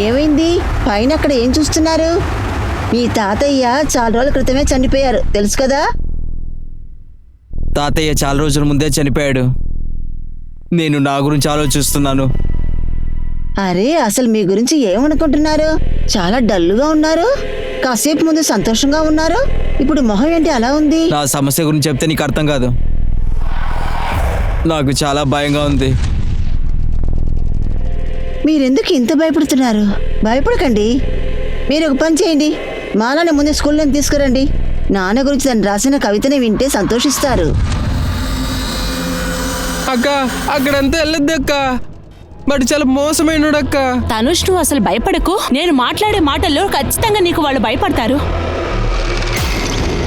ఏమైంది? పైన అక్కడ ఏం చూస్తున్నారు? మీ తాతయ్య చాలా రోజుల క్రితమే చనిపోయారు, తెలుసు కదా? తాతయ్య చాలా రోజుల ముందే చనిపోయాడు. నేను నా గురించి ఆలోచిస్తున్నాను. అరే, అసలు మీ గురించి ఏమనుకుంటున్నారు? చాలా డల్లుగా ఉన్నారు. కాసేపు ముందు సంతోషంగా ఉన్నారు, ఇప్పుడు మొహం ఏంటి అలా ఉంది? నా సమస్య గురించి చెప్తే నీకు అర్థం కాదు. నాకు చాలా భయంగా ఉంది. మీరెందుకు ఇంత భయపడుతున్నారు? భయపడకండి. మీరు ఒక పని చేయండి, మాలాని ముందు స్కూల్లో తీసుకురండి. నాన్న గురించి తను రాసిన కవితని వింటే సంతోషిస్తారు. అక్క, అక్కడంతా వెళ్ళొద్దు అక్క, వాడు చాలా మోసమైనడక్క. తనుష్, నువ్వు అసలు భయపడకు. నేను మాట్లాడే మాటల్లో ఖచ్చితంగా నీకు వాళ్ళు భయపడతారు.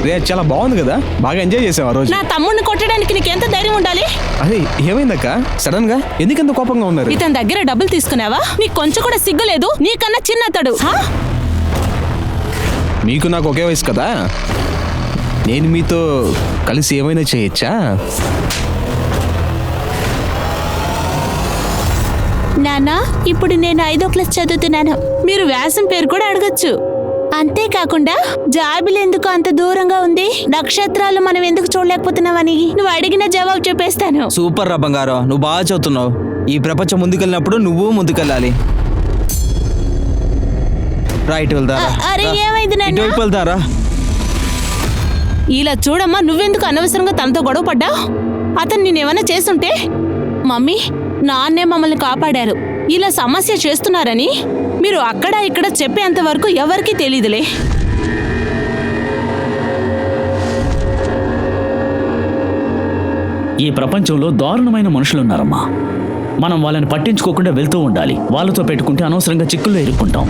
రే, చాలా బాగుంది కదా, బాగా ఎంజాయ్ చేసావు ఆ రోజు. నా తమ్ముడిని కొట్టడానికి నీకు ఎంత ధైర్యం ఉండాలి? అదే ఏమైందక్క, సడన్ గా ఎందుకంత కోపంగా ఉన్నారు? ఇతని దగ్గర డబ్బులు తీసుకున్నావా? నీకు కొంచెం కూడా సిగ్గులేదు? నీకన్నా చిన్నతడు. మీకు నాకు ఒకే వయసు కదా, నేను మీతో కలిసి ఏమైనా చేయొచ్చా? నాన్నా, ఇప్పుడు నేను 5వ క్లాస్ చదువుతున్నాను. మీరు వ్యాసం పేరు కూడా అడగచ్చు. అంతేకాకుండా జాబిలు ఎందుకు అంత దూరంగా ఉంది, నక్షత్రాలు మనం ఎందుకు చూడలేకపోతున్నామని నువ్వు అడిగిన జవాబు చెప్పేస్తాను. సూపర్ రా బంగారం, నువ్వు బాగా చదువుతున్నావు. ఈ ప్రపంచం ముందుకెళ్ళినప్పుడు నువ్వు ముందుకెళ్ళాలి. రైట్ వెళ్తారా? అరే, ఏమైంది నాన్న? ఇటువైపు వెళ్తారా? ఇలా చూడమ్మా, నువ్వెందుకు అనవసరంగా తనతో గొడవ పడ్డా? అతను నేనేమన్నా చేస్తుంటే? మమ్మీ, నాన్నే మమ్మల్ని కాపాడారు. ఇలా సమస్య చేస్తున్నారని మీరు అక్కడ ఇక్కడ చెప్పేంత వరకు ఎవరికీ తెలీదులే. ఈ ప్రపంచంలో దారుణమైన మనుషులున్నారమ్మా. మనం వాళ్ళని పట్టించుకోకుండా వెళ్తూ ఉండాలి. వాళ్ళతో పెట్టుకుంటే అనవసరంగా చిక్కుల్లో ఇరుక్కుంటాం.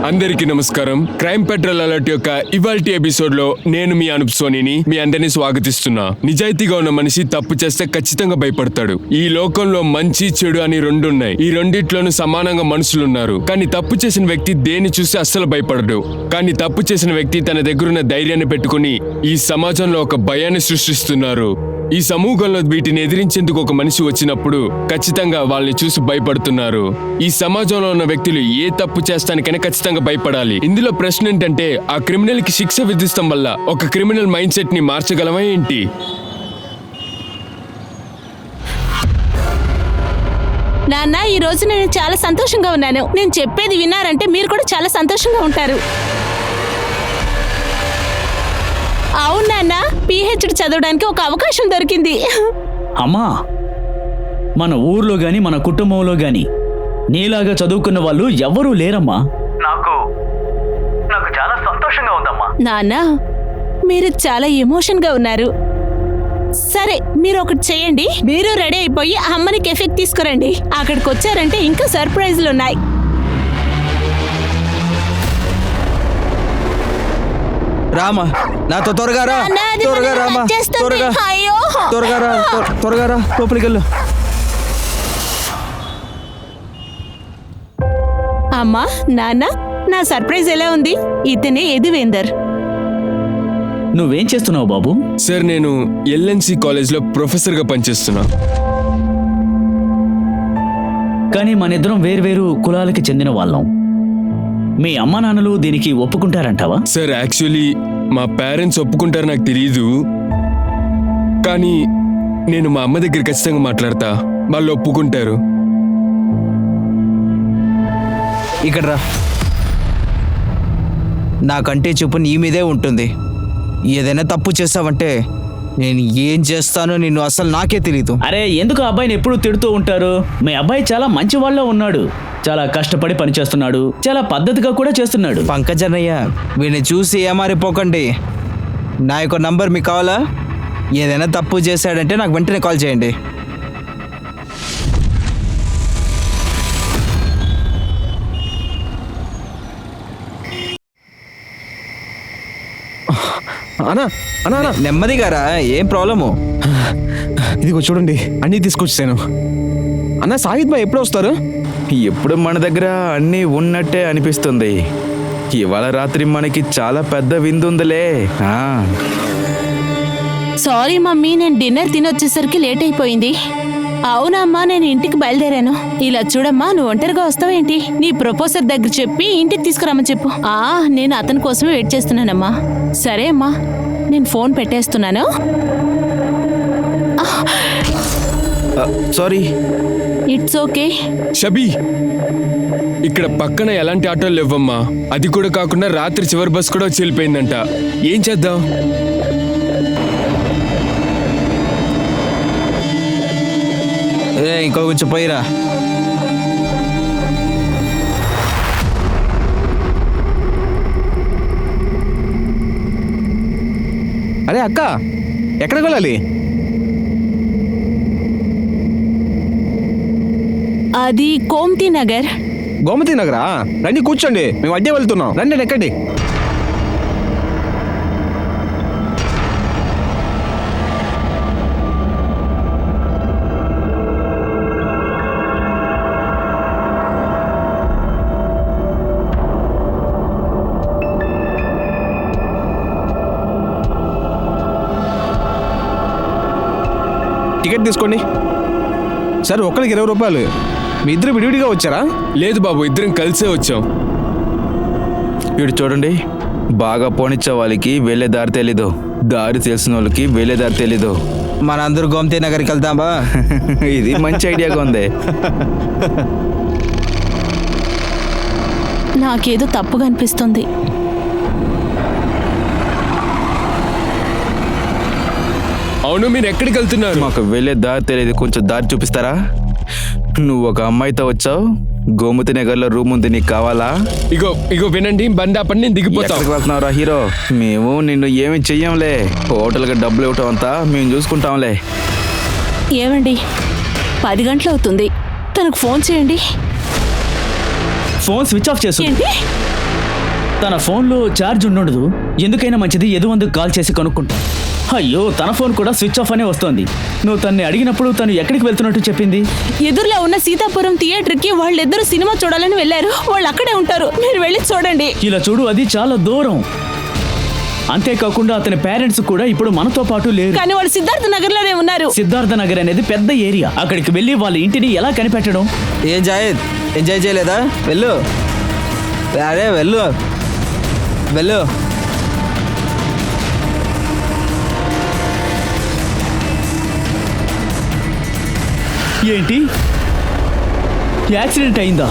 అందరికీ నమస్కారం. క్రైమ్ పెట్రోల్ అలర్ట్ యొక్క ఇవాల్టి ఎపిసోడ్ లో నేను మీ అనూప్ సోనీని మీ అందరినీ స్వాగతిస్తున్నా. నిజాయితీగా ఉన్న మనిషి తప్పు చేస్తే ఖచ్చితంగా భయపడతాడు. ఈ లోకంలో మంచి చెడు అని రెండు ఉన్నాయి. ఈ రెండిట్లోనూ సమానంగా మనుషులున్నారు. కానీ తప్పు చేసిన వ్యక్తి దేన్ని చూసి అస్సలు భయపడడు. కానీ తప్పు చేసిన వ్యక్తి తన దగ్గరున్న ధైర్యాన్ని పెట్టుకుని ఈ సమాజంలో ఒక భయాన్ని సృష్టిస్తున్నారు. ఈ సమూహంలో వీటిని ఎదిరించేందుకు ఒక మనిషి వచ్చినప్పుడు ఖచ్చితంగా వాళ్ళని చూసి భయపడుతున్నారు. ఈ సమాజంలో ఉన్న వ్యక్తులు ఏ తప్పు చేస్తానికైనా ఖచ్చితంగా భయపడాలి. ఇందులో ప్రశ్న ఏంటంటే, ఆ క్రిమినల్ కి శిక్ష విధిస్తాం వల్ల ఒక క్రిమినల్ మైండ్ సెట్ ని మార్చగలమా ఏంటి? నాన్న, ఈ రోజు నేను చాలా సంతోషంగా ఉన్నాను. నేను చెప్పేది విన్నారంటే మీరు కూడా చాలా సంతోషంగా ఉంటారు. అవును నాన్న, పిహెచ్డి చదవడానికి ఒక అవకాశం దొరికింది. అమ్మా, మన ఊర్లో గాని మన కుటుంబంలో గాని నీలాగా చదువుకున్న వాళ్ళు ఎవరూ లేరమ్మా. నాకు చాలా సంతోషంగా ఉందమ్మా. నాన్న, మీరు చాలా ఎమోషన్గా ఉన్నారు. సరే, మీరు ఒకటి చేయండి. మీరు రెడీ అయిపోయి అమ్మని కెఫేకి తీసుకురండి. అక్కడికి వచ్చారంటే ఇంకా సర్ప్రైజ్లు ఉన్నాయి. రామా, నాతో త్వరగా రా. నాన్న, అది త్వరగా మనల్ని రామా, వచ్చేస్తుంది. త్వరగా అయ్యో. త్వరగా రా, త్వరగా రా, లోపలికి వెళ్ళు. అమ్మా, నాన్న, నా సర్ప్రైజ్ ఎలా ఉంది? ఇతనే యదువేందర్. నువ్వేం చేస్తున్నావు బాబు? సార్, నేను ఎల్ఎన్సి కాలేజ్లో ప్రొఫెసర్గా పనిచేస్తున్నా. కానీ మనిద్దరం వేర్వేరు కులాలకి చెందిన వాళ్ళం. మీ అమ్మా నాన్నలు దీనికి ఒప్పుకుంటారంటావా? సార్, యాక్చువల్లీ మా పేరెంట్స్ ఒప్పుకుంటారు నాకు తెలియదు. కానీ నేను మా అమ్మ దగ్గర ఖచ్చితంగా మాట్లాడతా, వాళ్ళు ఒప్పుకుంటారు. ఇక్కడ రా. నాకంటే చూపు నీ మీదే ఉంటుంది. ఏదైనా తప్పు చేస్తావంటే నేను ఏం చేస్తానో నిన్ను అసలు నాకే తెలీదు. అరే, ఎందుకు అబ్బాయిని ఎప్పుడు తిడుతూ ఉంటారు? మీ అబ్బాయి చాలా మంచి వాళ్ళ ఉన్నాడు. చాలా కష్టపడి పని చేస్తున్నాడు. చాలా పద్ధతిగా కూడా చేస్తున్నాడు. పంకజన్నయ్య, వీడిని చూసి ఏమారిపోకండి. నా యొక్క నంబర్ మీకు కావాలా? ఏదైనా తప్పు చేశాడంటే నాకు వెంటనే కాల్ చేయండి. అన్నా అన్నా అన్నా, నెమ్మదిగా రా, ఏం ప్రాబ్లము? ఇదిగో చూడండి, అన్నీ తీసుకొచ్చేసాను. అన్న, సాహిద్ బాయ్ ఎప్పుడు వస్తారు? ఎప్పుడు మన దగ్గర అన్నీ ఉన్నట్టే అనిపిస్తుంది. ఇవాళ రాత్రి మనకి చాలా పెద్ద విందుందిలే. సారీ మమ్మీ, నేను డిన్నర్ తినొచ్చేసరికి లేట్ అయిపోయింది. అవునమ్మా, నేను ఇంటికి బయలుదేరాను. ఇలా చూడమ్మా, నువ్వు ఒంటరిగా వస్తావేంటి? నీ ప్రొపోజర్ దగ్గర చెప్పి ఇంటికి తీసుకురమ్మని చెప్పు. నేను అతని కోసమే వెయిట్ చేస్తున్నానమ్మా. సరే అమ్మా, నేను ఫోన్ పెట్టేస్తున్నాను. సారీ. It's okay. షబీ, ఇక్కడ పక్కన ఎలాంటి ఆటోలు లేవమ్మా. అది కూడా కాకుండా రాత్రి చివరి బస్ కూడా వచ్చి వెళ్ళిపోయిందంట. ఏం చేద్దాం? ఇంకో కొంచెం పోయిరా. అరే అక్క, ఎక్కడికి వెళ్ళాలి? అది కోమ్తి నగర్. గోమతి నగరా? రండి కూర్చోండి, మేము అడ్డే వెళ్తున్నాం. రండి ఎక్కండి. టికెట్ తీసుకోండి సార్. ఒక్కరికి 20 రూపాయలు. మీ ఇద్దరు విడివిడిగా వచ్చారా? లేదు బాబు, ఇద్దరం కలిసే వచ్చాం. ఇటు చూడండి, బాగా పోనిచ్చే వాళ్ళకి వెళ్ళే దారి తెలీదు, దారి తెలిసిన వాళ్ళకి వెళ్ళే దారి తెలీదు. మనందరూ గోమతి నగర్కి వెళ్తామా? ఇది మంచి ఐడియాగా ఉంది. నాకేదో తప్పుగా అనిపిస్తుంది. అవును, మీరు ఎక్కడికి వెళ్తున్నారు? మాకు వెళ్ళే దారి తెలియదు, కొంచెం దారి చూపిస్తారా? నువ్వు ఒక అమ్మాయితో వచ్చావు, గోమతి నగర్లో రూమ్ ఉంది, నీకు కావాలా? ఇగో వినండి, బండి ఆపండి, నేను దిగిపోతాం. ఎక్కడికి వెళ్తున్నావురా హీరో? మేము నిన్ను ఏమి చెయ్యంలే, హోటల్కి డబ్బులు ఇవ్వటం అంతా మేము చూసుకుంటాంలే. ఏమండి, 10 గంటలు అవుతుంది, తనకు ఫోన్ చేయండి. ఫోన్ స్విచ్ ఆఫ్ చేసు. ఏంటి? తన ఫోన్లో ఛార్జ్ ఉండదు. ఎందుకైనా మంచిది ఎదువందుకు కాల్ చేసి కనుక్కుంటా. అయ్యో, తన ఫోన్ కూడా స్విచ్ ఆఫ్ అనే వస్తోంది. నువ్వు తన్ని అడిగినప్పుడు తను ఎక్కడికి వెళ్తున్నట్టు చెప్పింది? ఎదురులో ఉన్న సీతాపురం థియేటర్కి వాళ్ళిద్దరూ సినిమా చూడాలని వెళ్ళారు. వాళ్ళు అక్కడే ఉంటారు, మీరు వెళ్ళి చూడండి. ఇలా చూడు, అది చాలా దూరం. అంతేకాకుండా అతని పేరెంట్స్ కూడా ఇప్పుడు మనతో పాటు లేరు. కానీ వాళ్ళు సిద్ధార్థ నగర్లోనే ఉన్నారు. సిద్ధార్థ నగర్ అనేది పెద్ద ఏరియా. అక్కడికి వెళ్ళి వాళ్ళ ఇంటిని ఎలా కనిపెట్టడం? ఏం జాయద్, ఎంజాయ్ చేయలేదా? వెళ్ళు. అరే వెళ్ళు వెళ్ళు. ఏంటి, యాక్సిడెంట్ అయిందా?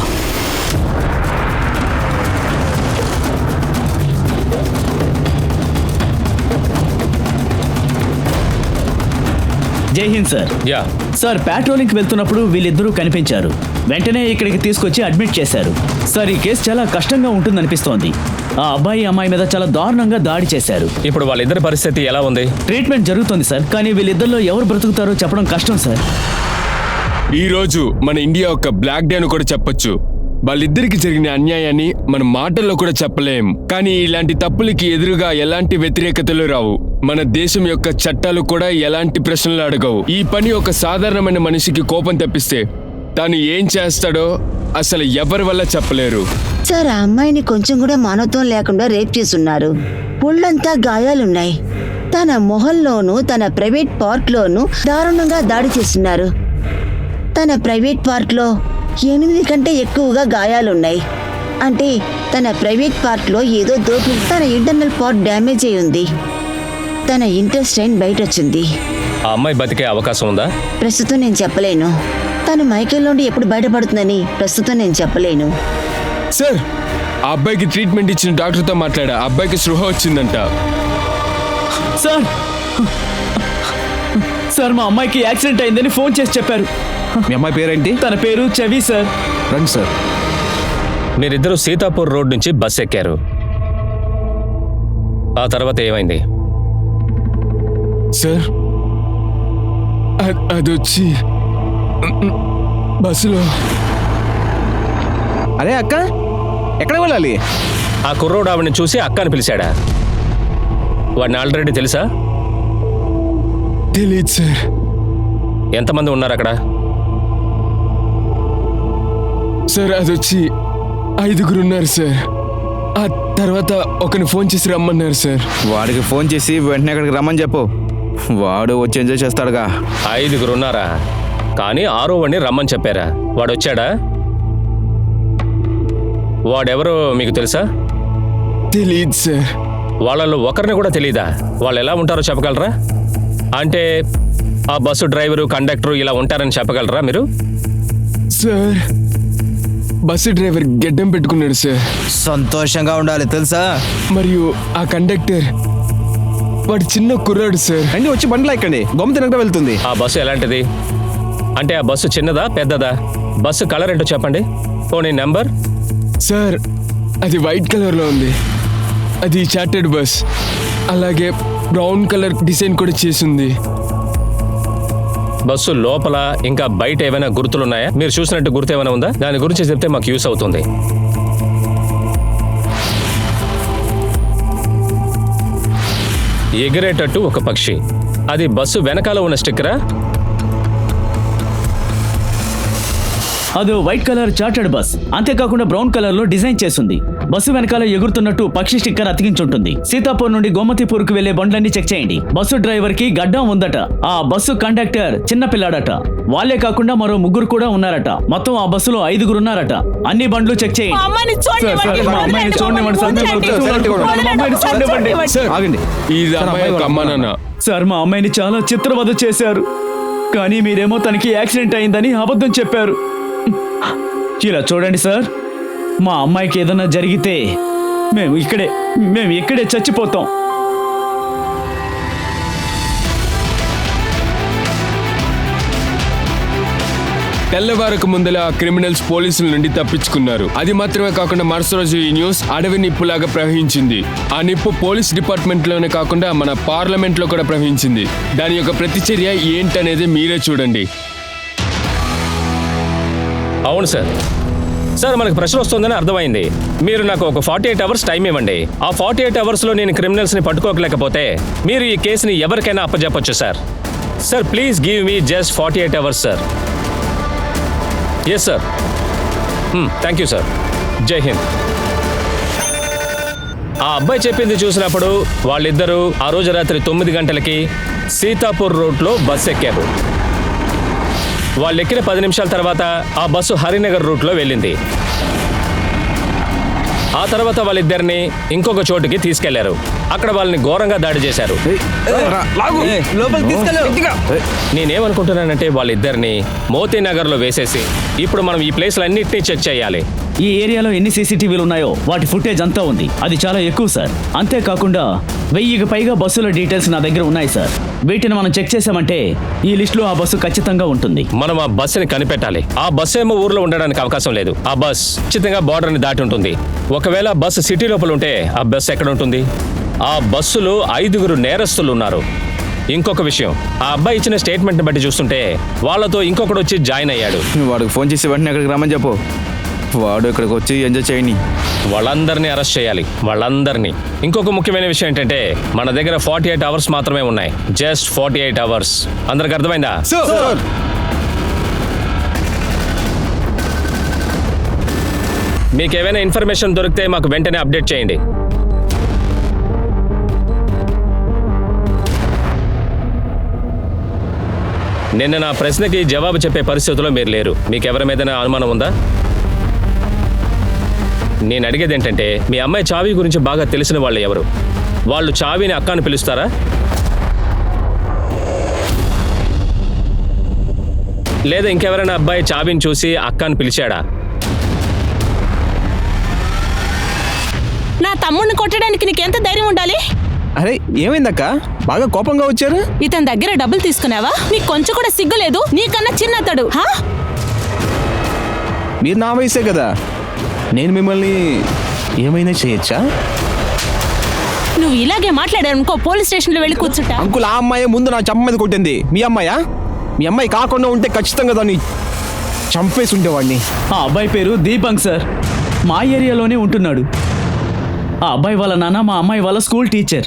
జై హింద్ సార్. సార్, పెట్రోలింగ్కి వెళ్తున్నప్పుడు వీళ్ళిద్దరూ కనిపించారు. వెంటనే ఇక్కడికి తీసుకొచ్చి అడ్మిట్ చేశారు. సార్, ఈ కేసు చాలా కష్టంగా ఉంటుందనిపిస్తోంది. ఆ అబ్బాయి అమ్మాయి మీద చాలా దారుణంగా దాడి చేశారు. ఇప్పుడు వాళ్ళిద్దరి పరిస్థితి ఎలా ఉంది? ట్రీట్మెంట్ జరుగుతుంది సార్, కానీ వీళ్ళిద్దరిలో ఎవరు బ్రతుకుతారో చెప్పడం కష్టం సార్. ఈ రోజు మన ఇండియా ఒక బ్లాక్ డే అని కూడా చెప్పొచ్చు. వాళ్ళిద్దరికి జరిగిన అన్యాయాన్ని మన మాటల్లో కూడా చెప్పలేం. కానీ ఇలాంటి తప్పులకి ఎదురుగా ఎలాంటి వ్యతిరేకతలు రావు. మన దేశం యొక్క చట్టాలు కూడా ఎలాంటి ప్రశ్నలు అడగవు. ఈ పని ఒక సాధారణమైన మనిషికి కోపం తెప్పిస్తే తాను ఏం చేస్తాడో అసలు ఎవరి వల్ల చెప్పలేరు. సార్, ఆ అమ్మాయిని కొంచెం కూడా మానవత్వం లేకుండా రేప్ చేసున్నారు. ఒళ్ళంతా గాయాలున్నాయి. తన మొహంలోనూ తన ప్రైవేట్ పార్ట్లోనూ దారుణంగా దాడి చేస్తున్నారు. తన ప్రైవేట్ పార్ట్లో 8 కంటే ఎక్కువగా గాయాలున్నాయి. అంటే తన ప్రైవేట్ పార్ట్లో ఏదో దోపిడీ. తన ఇంటర్నల్ పార్ట్ డ్యామేజ్ అయి ఉంది. తన ఇంటెస్టైన్ బయట వచ్చింది. ఆ అమ్మాయి బతికే అవకాశం ఉందా? ప్రస్తుతం నేను చెప్పలేను. తను మైకేల్లోండి ఎప్పుడు బయటపడుతుందని ప్రస్తుతం నేను చెప్పలేను. సార్, ఆ అబ్బాయికి ట్రీట్మెంట్ ఇచ్చిన డాక్టర్తో మాట్లాడా. ఆ అబ్బాయికి స్పృహ వచ్చిందంట. సార్, సార్, మా అమ్మాయికి యాక్సిడెంట్ అయిందని ఫోన్ చేసి చెప్పారు. మీ అమ్మాయి పేరేంటి? తన పేరు చవి సార్. రండి సార్. మీరిద్దరూ సీతాపూర్ రోడ్ నుంచి బస్ ఎక్కారు. ఆ తర్వాత ఏమైంది? సార్, అదొచ్చి బస్సులో. అరే అక్క, ఎక్కడ వెళ్ళాలి? ఆ కుర్రోడు ఆవిడని చూసి అక్క అని పిలిచాడా? వాడిని ఆల్రెడీ తెలుసా? తెలియదు సార్. ఎంతమంది ఉన్నారు అక్కడ? సార్, అదొచ్చి 5 ఉన్నారు సార్. ఆ తర్వాత ఒకరిని ఫోన్ చేసి రమ్మన్నారు సార్. వాడికి ఫోన్ చేసి వెంటనే అక్కడికి రమ్మని చెప్పు, వాడు వచ్చి ఎంజాయ్ చేస్తాడుగా. 5 ఉన్నారా? కానీ 6వ వాడిని రమ్మని చెప్పారా? వాడు వచ్చాడా? వాడెవరో మీకు తెలుసా? తెలీదు సార్. వాళ్ళలో ఒకరిని కూడా తెలీదా? వాళ్ళు ఎలా ఉంటారో చెప్పగలరా? అంటే ఆ బస్సు డ్రైవరు, కండక్టరు ఇలా ఉంటారని చెప్పగలరా మీరు? సార్, బస్సు డ్రైవర్ గెడ్డం పెట్టుకున్నాడు సార్. సంతోషంగా ఉండాలి తెలుసా? మరియు ఆ కండక్టర్ వాడు చిన్న కుర్రాడు సార్. రండి వచ్చి బండ్లు ఎక్కండి, గొమ్మ తినక వెళ్తుంది. ఆ బస్సు ఎలాంటిది? అంటే ఆ బస్సు చిన్నదా పెద్దదా? బస్సు కలర్ ఏంటో చెప్పండి. పోనీ నెంబర్? సార్, అది వైట్ కలర్లో ఉంది. అది చార్టెడ్ బస్. అలాగే బ్రౌన్ కలర్ డిజైన్ కూడా చేసింది. బస్సు లోపల ఇంకా బయట ఏమైనా గుర్తులున్నాయా? మీరు చూసినట్టు గుర్తు ఏమైనా ఉందా? దాని గురించి చెప్తే మాకు యూస్ అవుతుంది. ఎగిరేటట్టు ఒక పక్షి. అది బస్సు వెనకాల ఉన్న స్టిక్కరా? అది వైట్ కలర్ చార్టర్డ్ బస్. అంతేకాకుండా బ్రౌన్ కలర్ లో డిజైన్ చేసింది. బస్సు వెనకాల ఎగురుతున్నట్టు పక్షి స్టిక్కర్ అతికించుంటుంది. సీతాపూర్ నుండి గోమతిపూర్ కు వెళ్లే బండ్లన్నీ చెక్ చేయండి. బస్సు డ్రైవర్ కి గడ్డం ఉందట. ఆ బస్సు కండక్టర్ చిన్న పిల్లాడట. వాళ్ళే కాకుండా మరో 3 కూడా ఉన్నారట. మొత్తం ఆ బస్సులో 5 ఉన్నారట. అన్ని బండ్లు చెక్ చేయండి. మా అమ్మాయిని చూడనివ్వండి, మా అమ్మాయిని చూడనివ్వండి సార్. వదలండి. ఆగండి. ఇది అమ్మాయి యొక్క అమ్మా నాన్న. సార్, మా అమ్మాయిని చాలా చిత్రవద చేశారు. కానీ మీరేమో తనకి యాక్సిడెంట్ అయిందని అబద్ధం చెప్పారు. ఇలా చూడండి సార్, మా అమ్మాయికి ఏదైనా జరిగితే మేము ఇక్కడే చచ్చిపోతాం. తెల్లవారకు ముందల ఆ క్రిమినల్స్ పోలీసుల నుండి తప్పించుకున్నారు. అది మాత్రమే కాకుండా మరుసటి రోజు ఈ న్యూస్ అడవి నిప్పులాగా ప్రవహించింది. ఆ నిప్పు పోలీస్ డిపార్ట్మెంట్ లోనే కాకుండా మన పార్లమెంట్ లో కూడా ప్రవహించింది. దాని యొక్క ప్రతిచర్య ఏంటనేది మీరే చూడండి. అవును సార్. సార్, మనకు ప్రశ్న వస్తుందని అర్థమైంది. మీరు నాకు ఒక 48 అవర్స్ టైం ఇవ్వండి. ఆ 48 అవర్స్లో నేను క్రిమినల్స్ని పట్టుకోకలేకపోతే మీరు ఈ కేసుని ఎవరికైనా అప్పచెప్పొచ్చు sir. Sir, please give me just 48 hours sir. Yes sir. Thank you sir. Jai Hind. ఆ అబ్బాయి చెప్పింది చూసినప్పుడు వాళ్ళిద్దరూ ఆ రోజు రాత్రి 9 గంటలకి సీతాపూర్ రోడ్లో బస్ ఎక్కారు. వాళ్ళు ఎక్కిన 10 నిమిషాల తర్వాత ఆ బస్సు హరినగర్ రూట్లో వెళ్ళింది. ఆ తర్వాత వాళ్ళిద్దరిని ఇంకొక చోటుకి తీసుకెళ్లారు. అక్కడ వాళ్ళని ఘోరంగా దాడి చేశారు. నేనేమనుకుంటున్నానంటే వాళ్ళిద్దరిని మోతీనగర్లో వేసేసి ఇప్పుడు మనం ఈ ప్లేస్లన్నింటినీ చెక్ చేయాలి. ఈ ఏరియాలో ఎన్ని సీసీటీవీలు ఉన్నాయో వాటి ఫుటేజ్ అంతా ఉంది. అది చాలా ఎక్కువ సార్. అంతేకాకుండా 1000కి పైగా బస్సుల డీటెయిల్స్ నా దగ్గర ఉన్నాయి సార్. వీటిని మనం చెక్ చేసామంటే ఈ లిస్టులో ఆ బస్సు ఖచ్చితంగా ఉంటుంది. మనం ఆ బస్సుని కనిపెట్టాలి. ఆ బస్సు ఏమో ఊర్లో ఉండడానికి అవకాశం లేదు. ఆ బస్ ఖచ్చితంగా బార్డర్ని దాటి ఉంటుంది. ఒకవేళ బస్సు సిటీ లోపల ఉంటే ఆ బస్సు ఎక్కడ ఉంటుంది? ఆ బస్సులో 5 నేరస్తులు ఉన్నారు. ఇంకొక విషయం, ఆ అబ్బాయి ఇచ్చిన స్టేట్మెంట్ని బట్టి చూస్తుంటే వాళ్ళతో ఇంకొకడు వచ్చి జాయిన్ అయ్యాడు. వాడికి ఫోన్ చేసి వెంటనే అక్కడికి రమ్మని చెప్పు. వాడు ఇక్కడికి వచ్చి ఎంజాయ్ చేయని. వాళ్ళందరినీ అరెస్ట్ చేయాలి, వాళ్ళందరినీ. ఇంకొక ముఖ్యమైన విషయం ఏంటంటే మన దగ్గర 48 అవర్స్ మాత్రమే ఉన్నాయి. Just 48 hours. అందరికి అర్థమైందా? మీకు ఏమైనా ఇన్ఫర్మేషన్ దొరికితే మాకు వెంటనే అప్డేట్ చేయండి. నిన్న నా ప్రశ్నకి జవాబు చెప్పే పరిస్థితిలో మీరు లేరు. మీకు ఎవరి మీదైనా అనుమానం ఉందా? నేను అడిగేది ఏంటంటే మీ అమ్మాయి చావి గురించి బాగా తెలిసిన వాళ్ళు ఎవరు? వాళ్ళు చావిని అక్క అని పిలుస్తారా? లేదా ఇంకెవరైనా అబ్బాయి చావిని చూసి అక్క అని పిలిచాడా? నా తమ్ముడిని కొట్టడానికి నీకెంత ధైర్యం ఉండాలి? అరే ఏమైందక్క, బాగా కోపంగా వచ్చారు? ఇతని దగ్గర డబ్బులు తీసుకున్నావా? నీకు కొంచెం కూడా సిగ్గులేదు? నీకన్నా చిన్నతడు. మీరు నా వయసే కదా, నేను మిమ్మల్ని ఏమైనా చేయొచ్చా? నువ్వు ఇలాగే మాట్లాడారనుకో పోలీస్ స్టేషన్లో వెళ్ళి కూర్చుంటా. అంకుల్, ఆ అమ్మాయి ముందు నా చంప మీద కొట్టింది. మీ అమ్మాయా? మీ అమ్మాయి కాకుండా ఉంటే ఖచ్చితంగా దాన్ని చంపేసి ఉండేవాడిని. ఆ అబ్బాయి పేరు దీపంక్ సార్. మా ఏరియాలోనే ఉంటున్నాడు. ఆ అబ్బాయి వాళ్ళ నాన్న మా అమ్మాయి వాళ్ళ స్కూల్ టీచర్.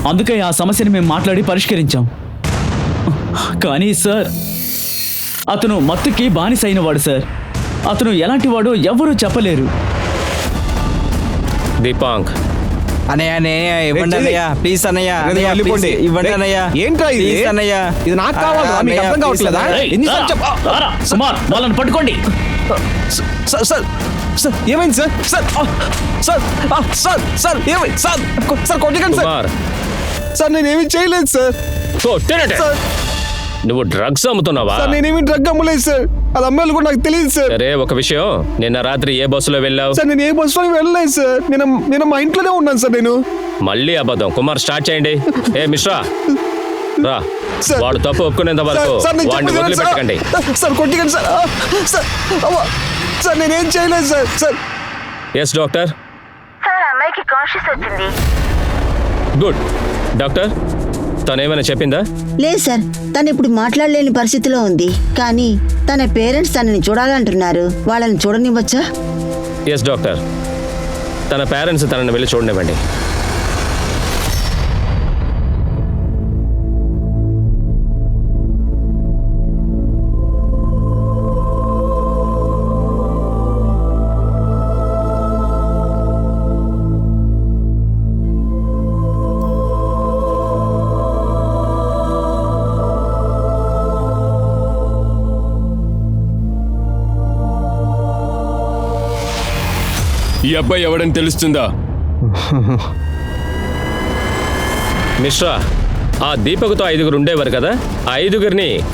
అందుకే ఆ సమస్యని మేము మాట్లాడి పరిష్కరించాం. కానీ సార్, అతను మత్తుకి బానిసైనవాడు సార్. అతను ఎలాంటి వాడో ఎవ్వరూ చెప్పలేరు. దీపాంక్, అన్నయ్య అన్నయ్య ఇవ్వండి అన్నయ్య ప్లీజ్ అన్నయ్య అన్నయ్య, అన్నయ్య, వెళ్ళిపోండి. please ఇవ్వండి అన్నయ్య ఏంట్రా ఇది? ప్లీజ్ అన్నయ్య ఇది నాకు కావాలా? మీకు అన్నయ్య, అర్థం please కావట్లేదా? అన్నయ్య. ఎన్నిసార్లు చెప్ప- కుమార్ వాళ్ళని పట్టుకోండి. సార్ సార్ సార్ ఏమైంది sir sir sir sir sir ఏమైంది సార్ సార్ కొట్టకండి సార్ కుమార్ సార్ నేనేమి చేయలేదు సార్ కొట్టేనటే. సార్ నువ్వు డ్రగ్స్ అమ్ముతున్నావా? సార్ నేనేమి డ్రగ్ అమ్మలేదు సార్ అది అమ్మాయిలు కూడా నాకు తెలియదు సార్ సరే ఒక విషయం, నిన్న రాత్రి ఏ బస్సులో వెళ్ళావు? సార్ నేను ఏ బస్సులో వెళ్ళలేదు సార్ నేను మా ఇంట్లోనే ఉన్నాను సార్ నేను మళ్ళీ అబద్ధం. కుమార్ స్టార్ట్ చేయండి. ఏ మిశ్రా రా. సార్. వాడు తప్పు ఒప్పుకునేంత వరకు సార్ నేను వాడిని చెప్పేది వినండి వదిలిపెట్టకండి. సార్. సార్ కొట్టకండి సార్ సార్ అవ్వ. సార్ నేనేం చేయలేదు sir sir yes doctor. Sir అమ్మాయికి కాన్షియస్ వచ్చింది. గుడ్ డాక్టర్, తనేమైనా చెప్పిందా? లేదు సార్, తను ఇప్పుడు మాట్లాడలేని పరిస్థితిలో ఉంది. కానీ తన పేరెంట్స్ తనని చూడాలంటున్నారు. వాళ్ళని చూడనివ్వచ్చా? ఎస్ డాక్టర్, తన పేరెంట్స్ తనని వెళ్ళి చూడనివ్వండి. ఈ అబ్బాయి ఎవడని తెలుస్తుందా? మిశ్రా, ఆ దీపక్తో 5 ఉండేవారు కదా, ఆ 5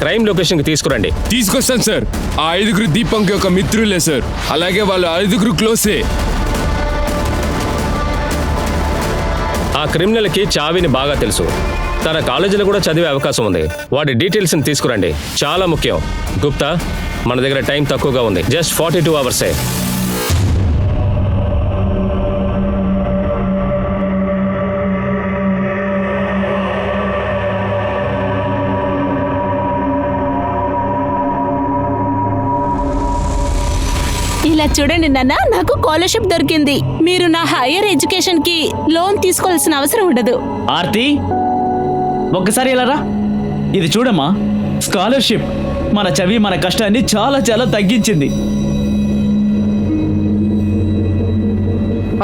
క్రైమ్ లొకేషన్కి తీసుకురండి. తీసుకొస్తాను సార్. ఆ 5 దీపంకి ఒక మిత్రులే సార్. అలాగే వాళ్ళు 5 క్లోజే. ఆ క్రిమినల్కి చావిని బాగా తెలుసు. తన కాలేజీలో కూడా చదివే అవకాశం ఉంది. వాడి డీటెయిల్స్ని తీసుకురండి, చాలా ముఖ్యం. గుప్తా, మన దగ్గర టైం తక్కువగా ఉంది. జస్ట్ 42 అవర్సే. ఇలా చూడండి నాన్న, నాకు స్కాలర్షిప్ దొరికింది. మీరు నా హైయర్ ఎడ్యుకేషన్ కి లోన్ తీసుకోవాల్సిన అవసరం ఉండదు. ఆర్తి ఒక్కసారి ఇలా రా. ఇది చూడమ్మా, స్కాలర్షిప్ మన చవి మన కష్టాన్ని చాలా చాలా తగ్గించింది.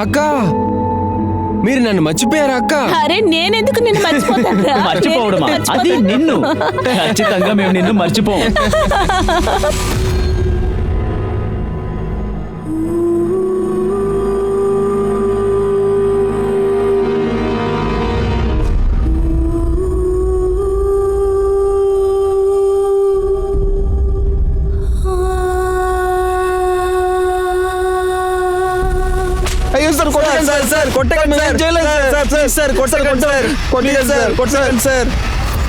అక్క, మీరు నన్ను మర్చిపోయారా అక్క? అరే నేనెందుకు నిన్ను మర్చిపోతాను? మర్చిపోవడమా? అది నిన్ను. ఖచ్చితంగా మేము నిన్ను మర్చిపోం. అయ్యో సార్ కొట్టకండి సార్ సార్ కొట్టకండి సార్ సార్ కొట్టకండి సార్ కొట్టకండి సార్ కొట్టకండి సార్.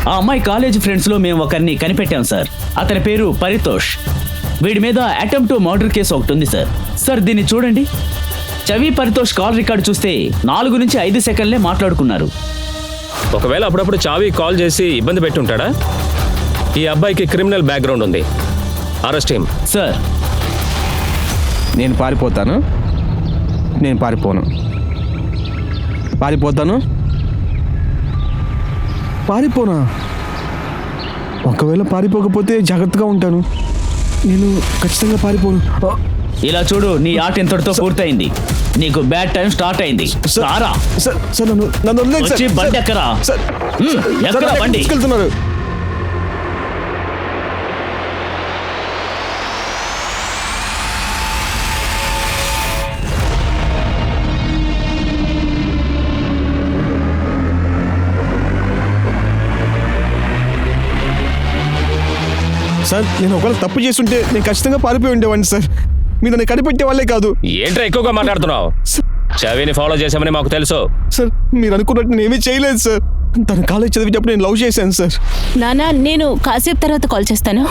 ఆ అమ్మాయి కాలేజ్ ఫ్రెండ్స్ లో మేము ఒకరిని కనిపెట్టాం సార్. అతని పేరు పరితోష్. వీడి మీద అటెంప్ట్ టు మర్డర్ కేసు ఒకటి ఉంది సార్. సార్ దీన్ని చూడండి. చవి పరితోష్ కాల్ రికార్డు చూస్తే 4 నుంచి 5 సెకండ్లే మాట్లాడుకున్నారు. ఒకవేళ అప్పుడప్పుడు చావి కాల్ చేసి ఇబ్బంది పెట్టుంటాడా? ఈ అబ్బాయికి క్రిమినల్ బ్యాక్గ్రౌండ్ ఉంది. Arrest him. సార్ నేను పారిపోతాను. నేను పారిపోతాను. పారిపోనా? ఒకవేళ పారిపోకపోతే జాగ్రత్తగా ఉంటాను. నేను ఖచ్చితంగా పారిపోను. ఇలా చూడు, నీ ఆట ఇంతటితో పూర్తయింది. నీకు బ్యాడ్ టైం స్టార్ట్ అయింది. సారా సార్ సార్ నన్ను వదిలేయండి వచ్చి సార్. బండి ఎక్కరా. సార్ ఎక్కరా బండి. తీసుకెళ్తున్నారు. సార్ నేను ఒకవేళ తప్పు చేస్తుంటే నేను ఖచ్చితంగా పారిపోయి ఉండేవాడిని సార్. మీరు నన్ను కనిపెట్టే వాళ్ళే కాదు ఏంట్రా ఎక్కువగా మాట్లాడుతున్నావు? చవిని ఫాలో చేసామని మాకు తెలుసు. సార్. మీరు అనుకున్నట్టు నేను ఏమీ చేయలేదు సార్. తను కాలేజ్ చదివేటప్పుడు నేను లవ్ చేశాను సార్. నానా, నేను కాసేపు తర్వాత కాల్ చేస్తాను.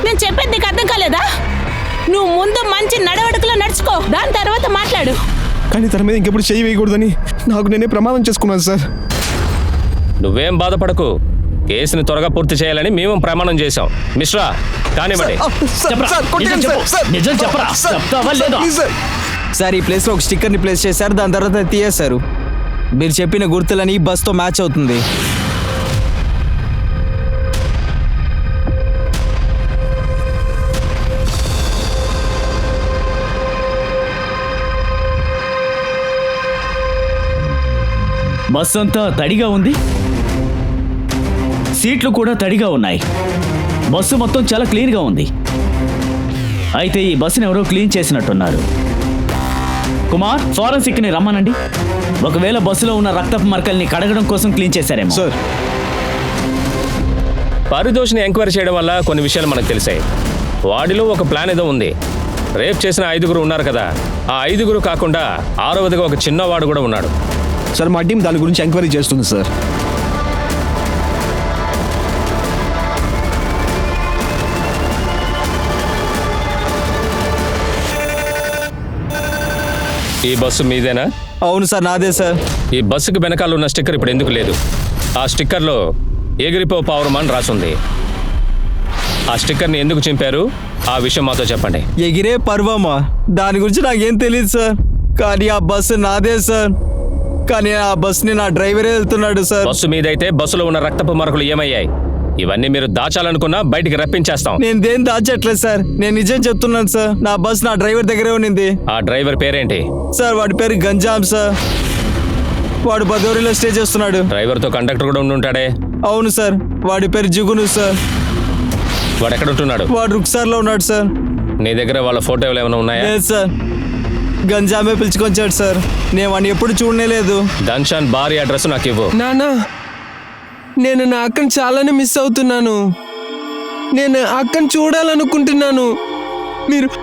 నేను చెప్పేది నీకు అర్థం కాలేదా? నువ్వు ముందు మంచి నడవడికలో నడుచుకో, దాని తర్వాత మాట్లాడు. కానీ తన మీద ఇంకెప్పుడు చేయి వేయకూడదని నాకు నేనే ప్రమాదం చేసుకున్నాను సార్. నువ్వేం బాధపడకు, కేసుని త్వరగా పూర్తి చేయాలని మేము ప్రమాణం చేశాం. మిశ్రా, కానివ్వండి. చెప్పరా. నిజం చెప్పు. నిజం చెప్పరా. చెప్తావా లేదా? సార్ ఈ ప్లేస్లో ఒక స్టిక్కర్ని ప్లేస్ చేశారు, దాని తర్వాత తీయేశారు. మీరు చెప్పిన గుర్తులని ఈ బస్తో మ్యాచ్ అవుతుంది. బస్సు అంతా తడిగా ఉంది, సీట్లు కూడా తడిగా ఉన్నాయి. బస్సు మొత్తం చాలా క్లీన్గా ఉంది. అయితే ఈ బస్సుని ఎవరో క్లీన్ చేసినట్టున్నారు. కుమార్, ఫారెన్సిక్ని రమ్మనండి. ఒకవేళ బస్సులో ఉన్న రక్తపు మరకల్ని కడగడం కోసం క్లీన్ చేశారేమో. సార్ పారితోష్ని ఎంక్వైరీ చేయడం వల్ల కొన్ని విషయాలు మనకు తెలిసాయి. వాడిలో ఒక ప్లాన్ ఏదో ఉంది. రేప్ చేసిన 5 ఉన్నారు కదా, ఆ 5 కాకుండా 6వదిగా ఒక చిన్నవాడు కూడా ఉన్నాడు. సార్ మా టీం దాని గురించి ఎంక్వైరీ చేస్తుంది సార్. ఈ బస్సు మీదేనా? అవును సార్, నాదే సార్. ఈ బస్సుకి వెనకాల ఉన్న స్టిక్కర్ ఇప్పుడు ఎందుకు లేదు? ఆ స్టిక్కర్లో ఎగిరిపో పావురమని రాసుంది. ఆ స్టిక్కర్ని ఎందుకు చింపారు? ఆ విషయం మాతో చెప్పండి. ఎగిరే పర్వమా? దాని గురించి నాకేం తెలియదు సార్. కానీ ఆ బస్సు నాదే సార్. కానీ ఆ బస్సుని నా డ్రైవరే వెళ్తున్నాడు సార్. బస్సు మీదైతే బస్సులో ఉన్న రక్తపు మరకలు ఏమయ్యాయి? ఇవన్నీ మీరు దాచాలనుకున్నా బయటికి రప్పించేస్తాం. నేను దేని దాచట్లేదు సార్, నేను నిజం చెప్తున్నాను సార్. నా బస్ నా డ్రైవర్ దగ్గరే ఉన్నింది. ఆ డ్రైవర్ పేరేంటి? సార్ వాడి పేరు గంజాం సార్. వాడు బదోరిలో స్టే చేస్తున్నాడు. డ్రైవర్తో కండక్టర్ కూడా ఉండుంటాడే? అవును సార్, వాడి పేరు జుగును సార్. వాడు ఎక్కడ ఉంటున్నాడు? వాడు రుక్సార్లో ఉన్నాడు సార్. నీ దగ్గర వాళ్ళ ఫోటోలు ఏమైనా ఉన్నాయా? లేదు సార్, గంజామే పిలుచుకొచ్చాడు సార్. నేను వాడిని ఎప్పుడు చూడనే లేదు. ధన్షాన్ భారీ అడ్రస్ నాకు ఇవ్వు. నానా, నేను నా అక్కని చాలానే మిస్ అవుతున్నాను. నేను అక్కని చూడాలనుకుంటున్నాను.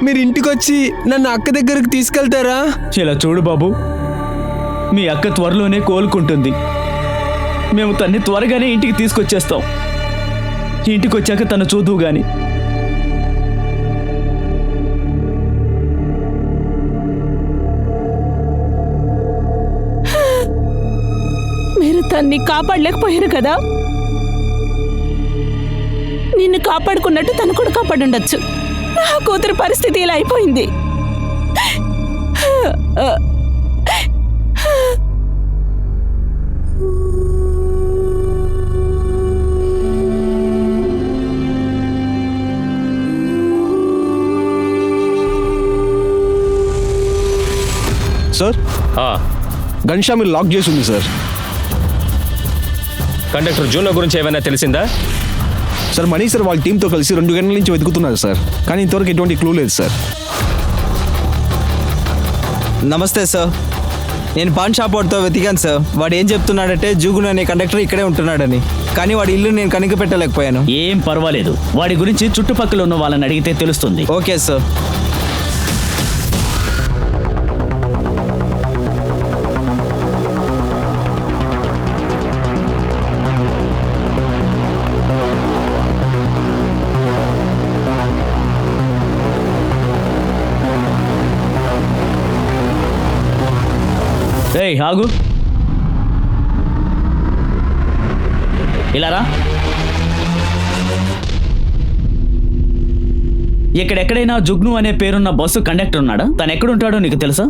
మీరు ఇంటికి వచ్చి నన్ను అక్క దగ్గరకు తీసుకెళ్తారా? ఇలా చూడు బాబు, మీ అక్క త్వరలోనే కోలుకుంటుంది. మేము తన్ని త్వరగానే ఇంటికి తీసుకొచ్చేస్తాం. ఇంటికి వచ్చాక తను చూద్దు గాని. మీరు తన్ని కాపాడలేకపోయారు కదా. నిన్ను కాపాడుకున్నట్టు తను కూడా కాపాడుండొచ్చు. నా కూతురు పరిస్థితి ఇలా అయిపోయింది. సార్ గన్షా మీరు లాక్ చేసి ఉంది సార్. కండక్టర్ జూనో గురించి ఏమైనా తెలిసిందా? సార్ మనీ సార్ వాళ్ళ టీంతో కలిసి 2 గంటల నుంచి వెతుకుతున్నారు సార్. కానీ ఇంతవరకు ఎటువంటి క్లూ లేదు సార్. నమస్తే సార్, నేను పాన్ షాప్ వాడితో వెతికాను సార్. వాడు ఏం చెప్తున్నాడంటే జుగును అనే కండక్టర్ ఇక్కడే ఉంటున్నాడని. కానీ వాడి ఇల్లు నేను కనిక పెట్టలేకపోయాను. ఏం పర్వాలేదు, వాడి గురించి చుట్టుపక్కల ఉన్న వాళ్ళని అడిగితే తెలుస్తుంది. Okay sir. ఏయ్ ఆగు, ఇలా రా. ఇక్కడెక్కడైనా జుగ్ను అనే పేరున్న బస్సు కండక్టర్ ఉన్నాడా? తను ఎక్కడుంటాడో నీకు తెలుసా?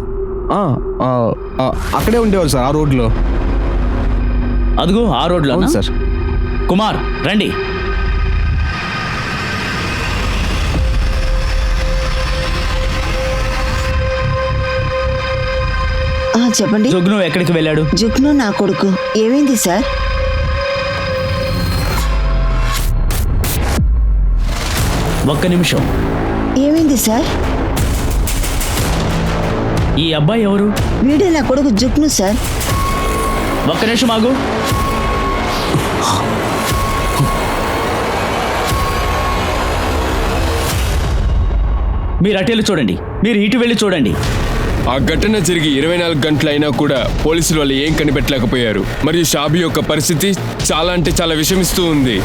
అక్కడే ఉండేవారు సార్, ఆ రోడ్లో. అదిగో ఆ రోడ్లో సార్. కుమార్ రండి. చెప్పండి. జుగ్ను ఎక్కడికి వెళ్ళాడు? జుగ్ను నా కొడుకు. ఏమైంది సార్? ఒక్క నిమిషం. ఏమైంది సార్? ఈ అబ్బాయి ఎవరు? వీడే నా కొడుకు జుగ్ను సార్. ఒక్క నిమిషం ఆగు. మీరు అటెళ్ళు చూడండి, మీరు ఇటు వెళ్ళి చూడండి. ఆ ఘటన జరిగి 24 గంటలైనా కూడా పోలీసులు వాళ్ళు ఏం కనిపెట్టలేకపోయారు. మరియు షాబీ యొక్క పరిస్థితి చాలా అంటే చాలా విషమిస్తూ ఉంది.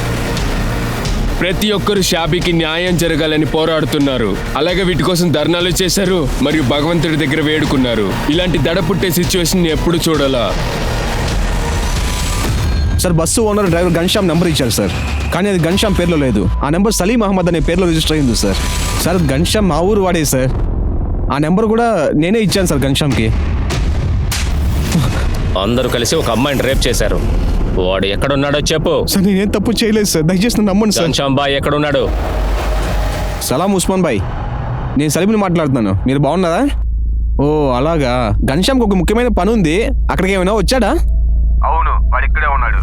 ప్రతి ఒక్కరు షాబీకి న్యాయం జరగాలని పోరాడుతున్నారు. అలాగే వీటి కోసం ధర్నాలు చేశారు మరియు భగవంతుడి దగ్గర వేడుకున్నారు. ఇలాంటి దడ పుట్టే సిచ్యువేషన్ ఎప్పుడు చూడాలా. Sir bus owner driver Ghanshyam number ఇచ్చారు సార్. కానీ అది గన్శ్యామ్ పేర్లో లేదు. ఆ నెంబర్ సలీం అహ్మద్ అనే పేర్లో రిజిస్టర్ అయింది సార్. సార్ గన్శ్యామ్ మా ఊరు వాడే సార్. ఆ నెంబర్ కూడా నేనే ఇచ్చాను సార్ గన్శ్యామ్కి. అందరూ కలిసి ఒక అమ్మాయిని రేప్ చేశారు. వాడు ఎక్కడున్నాడో చెప్పు. సార్ నేనేం తప్పు చేయలేదు సార్, దయచేసి నన్ను నమ్మండి సార్. గన్శ్యామ్ బాయ్ ఎక్కడున్నాడు? సలాం ఉస్మాన్ బాయ్, నేను సలీంని మాట్లాడుతున్నాను. మీరు బాగున్నారా? ఓ అలాగా. గన్శ్యామ్కి ఒక ముఖ్యమైన పని ఉంది, అక్కడికి ఏమైనా వచ్చాడా? వాడు ఇక్కడే ఉన్నాడు.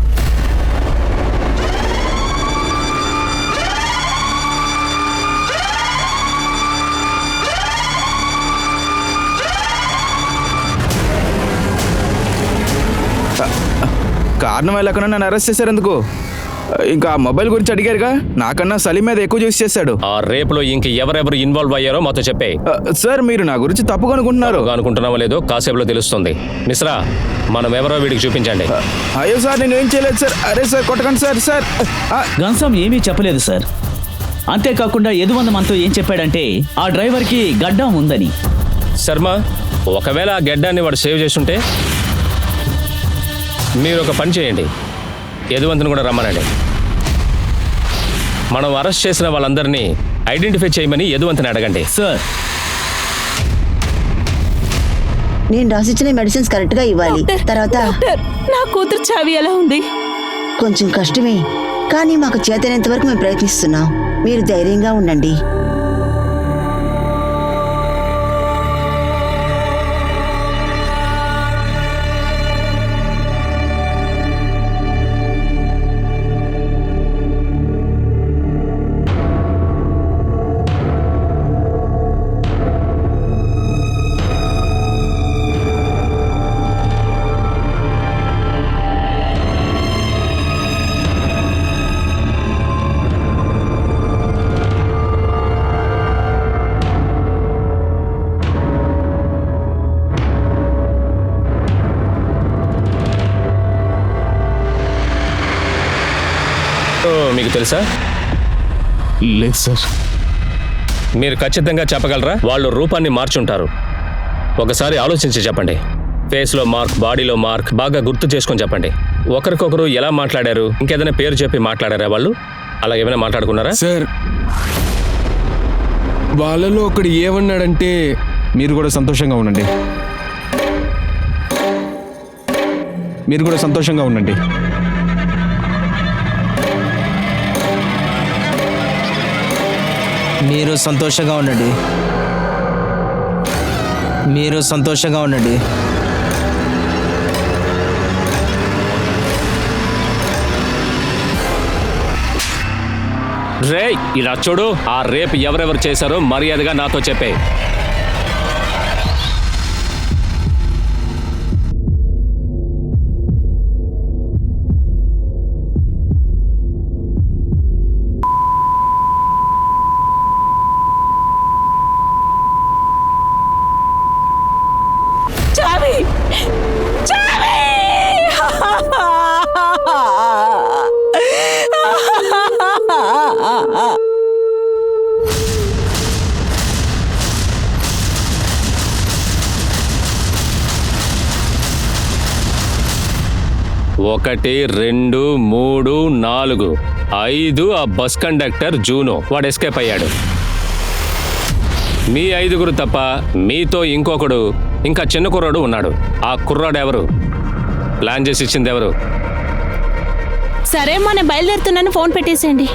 కారణం వెళ్ళకుండా నన్ను అరెస్ట్ చేశారు ఎందుకు? ఇంకా ఆ మొబైల్ గురించి అడిగారుగా, నాకన్నా సలీం మీద ఎక్కువ చూసి చేశాడు. ఆ రేపులో ఇంక ఎవరెవరు ఇన్వాల్వ్ అయ్యారో మాతో చెప్పే. సార్ మీరు నా గురించి తప్పుగా అనుకుంటున్నారు. అనుకుంటున్నావో లేదో కాసేపులో తెలుస్తుంది. మిశ్రా, మనం ఎవరో వీడికి చూపించండి. అయ్యో సార్ నేను ఏం చేయలేదు సార్. అరే సార్ కొట్టకండి సార్. సార్ గన్సామ్ ఏమీ చెప్పలేదు సార్. అంతేకాకుండా యదువంద మనతో ఏం చెప్పాడంటే ఆ డ్రైవర్కి గడ్డం ఉందని. శర్మ, ఒకవేళ ఆ గెడ్డాన్ని వాడు సేవ్ చేస్తుంటే మీరు ఒక పని చేయండి, యదువంతుని కూడా రమ్మనండి. మనం అరెస్ట్ చేసిన వాళ్ళందరినీ ఐడెంటిఫై చేయమని యదువంతుని అడగండి. సార్, నేను రాసిచ్చిన మెడిసిన్స్ కరెక్ట్ గా ఇవ్వాలి. తర్వాత నా కూతురు చావి ఎలా ఉంది? కొంచెం కష్టమే, కానీ మాకు చేతనంత వరకు మేము ప్రయత్నిస్తున్నాం. మీరు ధైర్యంగా ఉండండి. మీకు తెలుసా? లేదు సార్. మీరు ఖచ్చితంగా చెప్పగలరా? వాళ్ళు రూపాన్ని మార్చుంటారు. ఒకసారి ఆలోచించి చెప్పండి. ఫేస్లో మార్క్, బాడీలో మార్క్ బాగా గుర్తు చేసుకొని చెప్పండి. ఒకరికొకరు ఎలా మాట్లాడారు, ఇంకేదైనా పేరు చెప్పి మాట్లాడారా వాళ్ళు? అలాగేమైనా మాట్లాడుకున్నారా? సార్ వాళ్ళలో ఒకడు ఏమన్నాడంటే మీరు కూడా సంతోషంగా ఉండండి. మీరు కూడా సంతోషంగా ఉండండి. మీరు సంతోషంగా ఉండండి. మీరు సంతోషంగా ఉండండి. రేయ్, ఇలా చూడు. ఆ రేప్ ఎవరెవరు చేశారో మర్యాదగా నాతో చెప్పే. చావి! చావి! ఒకటి, 2, 3, 4, 5 ఆ బస్ కండక్టర్ జూనో, వాడు ఎస్కేప్ అయ్యాడు. మీ 5గురు తప్ప మీతో ఇంకొకడు, ఇంకా చిన్న కుర్రాడు ఉన్నాడు. ఆ కుర్రాడు ఎవరు? ప్లాన్ చేసి ఇచ్చింది ఎవరు? సరే, మనం బయలుదేరుతున్నాను. ఫోన్ పెట్టేసేయండి.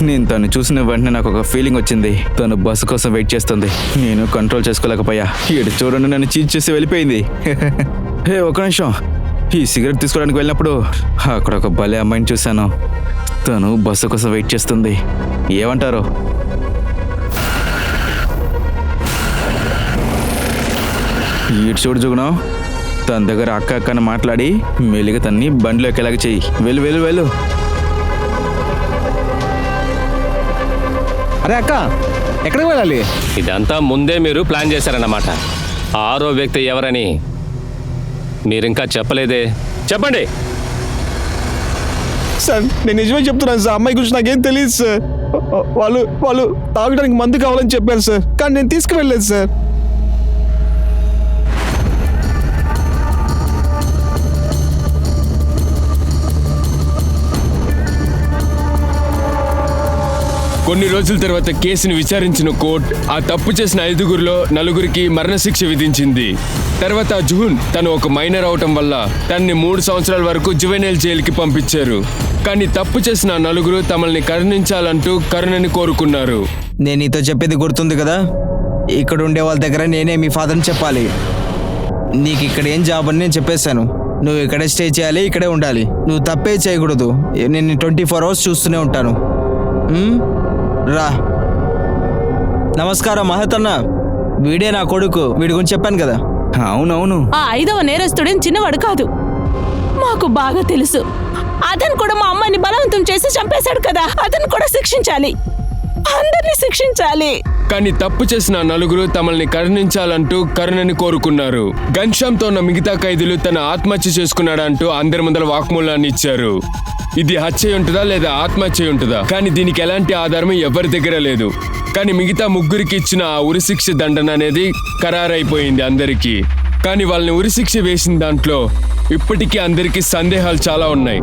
నేను తను చూసిన వెంటనే నాకు ఒక ఫీలింగ్ వచ్చింది. తను బస్సు కోసం వెయిట్ చేస్తుంది. నేను కంట్రోల్ చేసుకోలేకపోయా. ఈడు చూడండి నన్ను చీట్ చేసి వెళ్ళిపోయింది. హే ఒక నిమిషం. ఈ సిగరెట్ తీసుకోవడానికి వెళ్ళినప్పుడు అక్కడ ఒక భలే అమ్మాయిని చూశాను. తను బస్సు కోసం వెయిట్ చేస్తుంది. ఏమంటారు? ఈడు చూడు జుగుణం, తన దగ్గర అక్క అక్కని మాట్లాడి మెల్లిగా తన్ని బండిలోకి ఎలాగ చెయ్యి. వెళ్ళు వెళ్ళు వెళ్ళు. అరే అక్క, ఎక్కడికి వెళ్ళాలి? ఇదంతా ముందే మీరు ప్లాన్ చేశారన్నమాట. 6వ వ్యక్తి ఎవరని మీరింకా చెప్పలేదే. చెప్పండి. సార్ నేను నిజమే చెప్తున్నాను సార్. అమ్మాయి గురించి నాకేం తెలియదు సార్. వాళ్ళు తాగడానికి మందు కావాలని చెప్పారు సార్, కానీ నేను తీసుకువెళ్ళలేదు సార్. కొన్ని రోజుల తర్వాత కేసుని విచారించిన కోర్టు ఆ తప్పు చేసిన 5గురిలో 4గురికి మరణశిక్ష విధించింది. తర్వాత జూన్ తను ఒక మైనర్ అవటం వల్ల తనని 3 సంవత్సరాల వరకు జువెనైల్ జైలుకి పంపించారు. కానీ తప్పు చేసిన 4గురు తమల్ని కరుణించాలంటూ కరుణని కోరుకున్నారు. నేను నీతో చెప్పేది గుర్తుంది కదా? ఇక్కడ ఉండే వాళ్ళ దగ్గర నేనే మీ ఫాదర్ని చెప్పాలి. నీకు ఇక్కడ ఏం జాబ్ అని నేను చెప్పేశాను. నువ్వు ఇక్కడే స్టే చేయాలి, ఇక్కడే ఉండాలి. నువ్వు తప్పే చేయకూడదు. నేను 24 అవర్స్ చూస్తూనే ఉంటాను. రా. నమస్కారం మహతన్న. వీడే నా కొడుకు. వీడి గురించి చెప్పాను కదా. అవునవును. ఆ 5వ నేరస్తుడేం చిన్నవాడు కాదు, మాకు బాగా తెలుసు. అతను కూడా మా అమ్మాయిని బలవంతం చేసి చంపేశాడు కదా. అతను కూడా శిక్షించాలి, అందరినీ శిక్షించాలి. కానీ తప్పు చేసిన నలుగురు తమల్ని కరుణించాలంటూ కరుణని కోరుకున్నారు. గన్షామ్తో ఉన్న మిగతా ఖైదీలు తన ఆత్మహత్య చేసుకున్నాడంటూ అందరి ముందర వాక్మూలాన్ని ఇచ్చారు. ఇది హత్య ఉంటుందా లేదా ఆత్మహత్య ఉంటుందా? కానీ దీనికి ఎలాంటి ఆధారం ఎవరి దగ్గర లేదు. కానీ మిగతా ముగ్గురికి ఇచ్చిన ఆ ఉరిశిక్ష దండన అనేది ఖరారైపోయింది అందరికీ. కానీ వాళ్ళని ఉరిశిక్ష వేసిన దాంట్లో ఇప్పటికీ అందరికీ సందేహాలు చాలా ఉన్నాయి.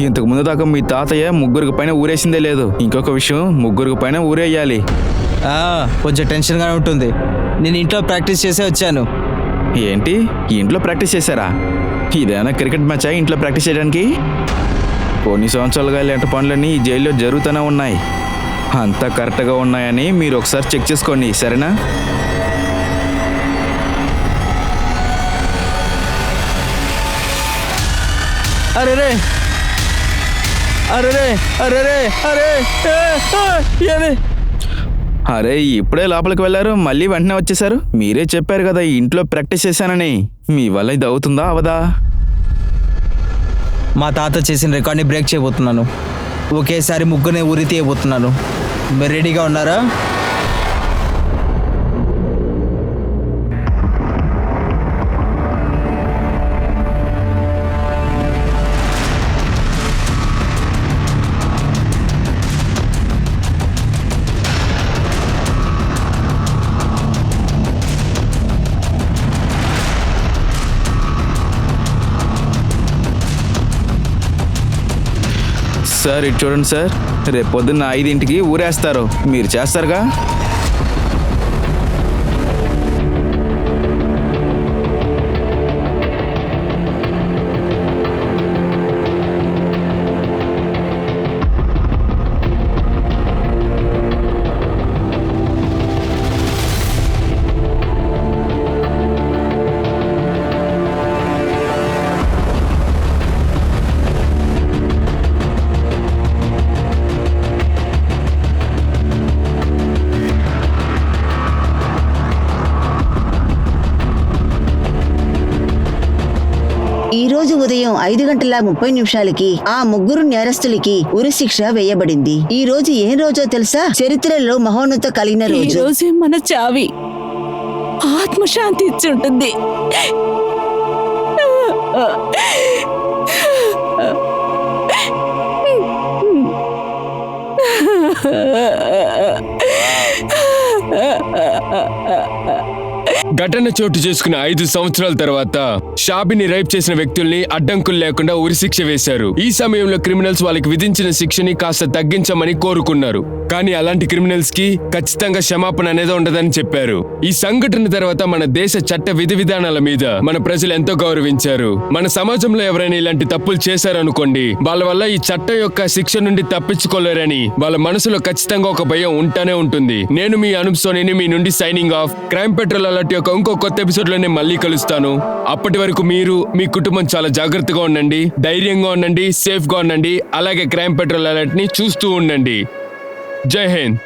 ఇంతకు ముందు దాకా మీ తాతయ్య ముగ్గురికి పైన ఊరేసిందే లేదు. ఇంకొక విషయం, ముగ్గురికి పైన ఊరేయాలి. కొంచెం టెన్షన్గానే ఉంటుంది. నేను ఇంట్లో ప్రాక్టీస్ చేసే వచ్చాను. ఏంటి, ఇంట్లో ప్రాక్టీస్ చేశారా? ఇదేనా క్రికెట్ మ్యాచా ఇంట్లో ప్రాక్టీస్ చేయడానికి? కొన్ని సంవత్సరాలుగా ఇలాంటి పనులన్నీ ఈ జైల్లో జరుగుతూనే ఉన్నాయి. అంతా కరెక్ట్గా ఉన్నాయని మీరు ఒకసారి చెక్ చేసుకోండి, సరేనా? అరే రే అరే రే అరే రే అరే ఏది? అరే, ఇప్పుడే లోపలికి వెళ్ళారు, మళ్ళీ వెంటనే వచ్చేసారు. మీరే చెప్పారు కదా ఇంట్లో ప్రాక్టీస్ చేశానని. మీ వల్ల ఇది అవుతుందా అవదా? మా తాత చేసిన రికార్డ్ని బ్రేక్ చేయబోతున్నాను. ఒకేసారి ముగ్గురిని ఉరి తీయబోతున్నాను. మీరు రెడీగా ఉన్నారా? సార్ ఇటు చూడండి సార్, రేపు పొద్దున్న 5ంటికి ఊరేస్తారు. మీరు చేస్తారుగా? ఈ రోజు ఉదయం 5:30 ఆ ముగ్గురు నేరస్తులకి ఉరిశిక్ష వేయబడింది. ఈ రోజు ఏ రోజో తెలుసా? చరిత్రలో మహోన్నత కలిగిన ఈ రోజు. రోజే మన చావి ఆత్మశాంతి ఇచ్చి ఉంటుంది. ఘటన చోటు చేసుకున్న 5 సంవత్సరాల తర్వాత షాబిని రైప్ చేసిన వ్యక్తుల్ని అడ్డంకులు లేకుండా ఉరిశిక్ష వేశారు. ఈ సమయంలో క్రిమినల్స్ వాళ్ళకి విధించిన శిక్షని కాస్త తగ్గించమని కోరుకున్నారు. కానీ అలాంటి క్రిమినల్స్ కి ఖచ్చితంగా క్షమాపణ అనేది ఉండదని చెప్పారు. ఈ సంఘటన తర్వాత మన దేశ చట్ట విధి విధానాల మీద మన ప్రజలు ఎంతో గౌరవించారు. మన సమాజంలో ఎవరైనా ఇలాంటి తప్పులు చేశారనుకోండి, వాళ్ళ వల్ల ఈ చట్టం యొక్క శిక్ష నుండి తప్పించుకోలేరని వాళ్ళ మనసులో ఖచ్చితంగా ఒక భయం ఉంటానే ఉంటుంది. నేను మీ అనూప్ సోనీని మీ నుండి signing off. Crime petrol alert యొక్క ఇంకో కొత్త ఎపిసోడ్ లో నేను మళ్ళీ కలుస్తాను. అప్పటి వరకు మీరు మీ కుటుంబం చాలా జాగ్రత్తగా ఉండండి, ధైర్యంగా ఉండండి, సేఫ్ గా ఉండండి. అలాగే క్రైమ్ పెట్రోల్ అలర్ట్ ని చూస్తూ ఉండండి. జై హింద్.